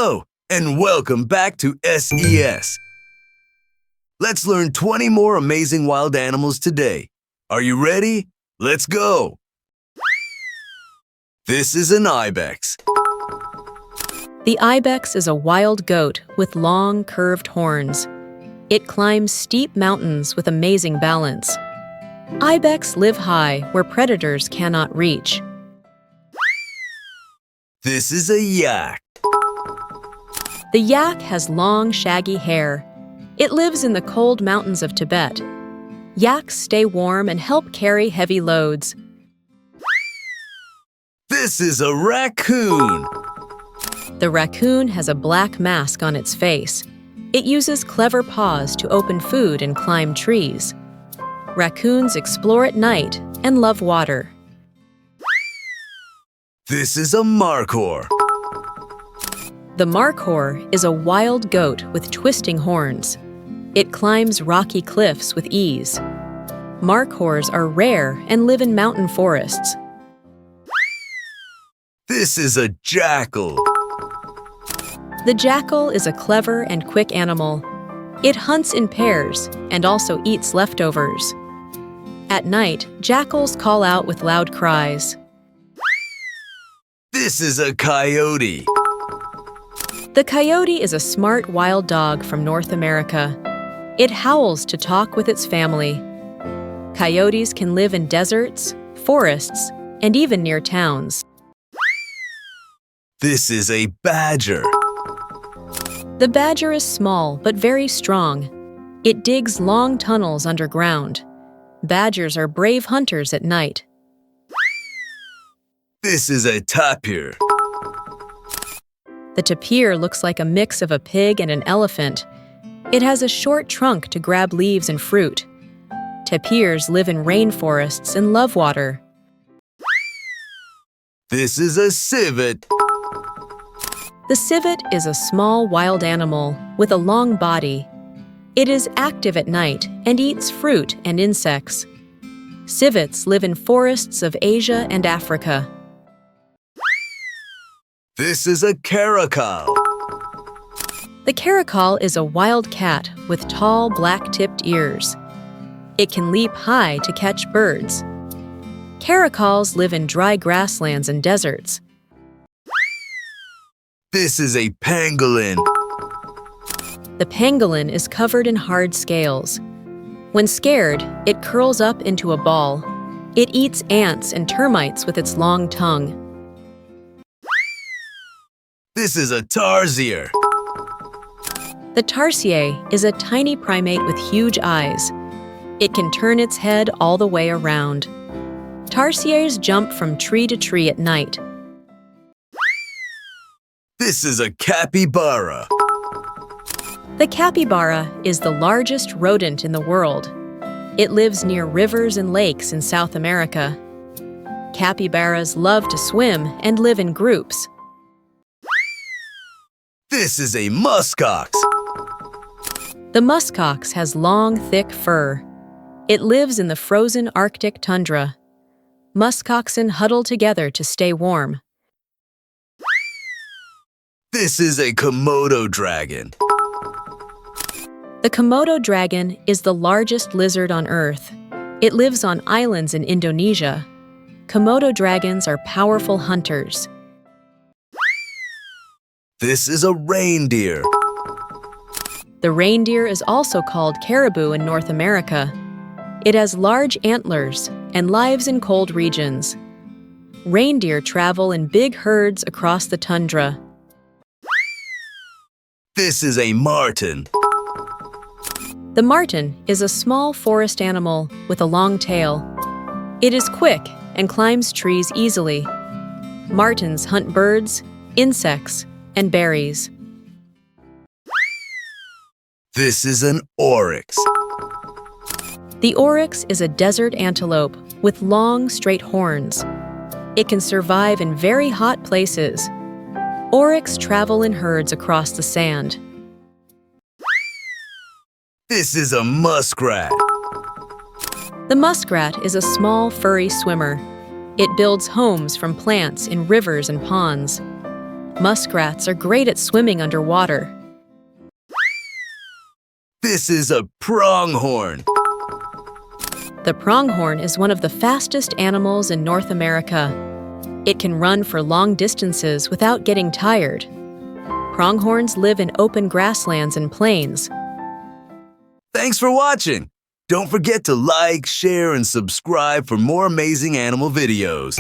Hello, and welcome back to SES. Let's learn 20 more amazing wild animals today. Are you ready? Let's go! This is an ibex. The ibex is a wild goat with long, curved horns. It climbs steep mountains with amazing balance. Ibex live high where predators cannot reach. This is a yak. The yak has long, shaggy hair. It lives in the cold mountains of Tibet. Yaks stay warm and help carry heavy loads. This is a raccoon. The raccoon has a black mask on its face. It uses clever paws to open food and climb trees. Raccoons explore at night and love water. This is a markhor. The markhor is a wild goat with twisting horns. It climbs rocky cliffs with ease. Markhors are rare and live in mountain forests. This is a jackal. The jackal is a clever and quick animal. It hunts in pairs and also eats leftovers. At night, jackals call out with loud cries. This is a coyote. The coyote is a smart wild dog from North America. It howls to talk with its family. Coyotes can live in deserts, forests, and even near towns. This is a badger. The badger is small but very strong. It digs long tunnels underground. Badgers are brave hunters at night. This is a tapir. The tapir looks like a mix of a pig and an elephant. It has a short trunk to grab leaves and fruit. Tapirs live in rainforests and love water. This is a civet. The civet is a small wild animal with a long body. It is active at night and eats fruit and insects. Civets live in forests of Asia and Africa. This is a caracal. The caracal is a wild cat with tall, black-tipped ears. It can leap high to catch birds. Caracals live in dry grasslands and deserts. This is a pangolin. The pangolin is covered in hard scales. When scared, it curls up into a ball. It eats ants and termites with its long tongue. This is a tarsier. The tarsier is a tiny primate with huge eyes. It can turn its head all the way around. Tarsiers jump from tree to tree at night. This is a capybara. The capybara is the largest rodent in the world. It lives near rivers and lakes in South America. Capybaras love to swim and live in groups. This is a muskox. The muskox has long, thick fur. It lives in the frozen Arctic tundra. Muskoxen huddle together to stay warm. This is a Komodo dragon. The Komodo dragon is the largest lizard on Earth. It lives on islands in Indonesia. Komodo dragons are powerful hunters. This is a reindeer. The reindeer is also called caribou in North America. It has large antlers and lives in cold regions. Reindeer travel in big herds across the tundra. This is a marten. The marten is a small forest animal with a long tail. It is quick and climbs trees easily. Martens hunt birds, insects, and berries. This is an oryx. The oryx is a desert antelope with long, straight horns. It can survive in very hot places. Oryx travel in herds across the sand. This is a muskrat. The muskrat is a small, furry swimmer. It builds homes from plants in rivers and ponds. Muskrats are great at swimming underwater. This is a pronghorn. The pronghorn is one of the fastest animals in North America. It can run for long distances without getting tired. Pronghorns live in open grasslands and plains. Thanks for watching. Don't forget to like, share, and subscribe for more amazing animal videos.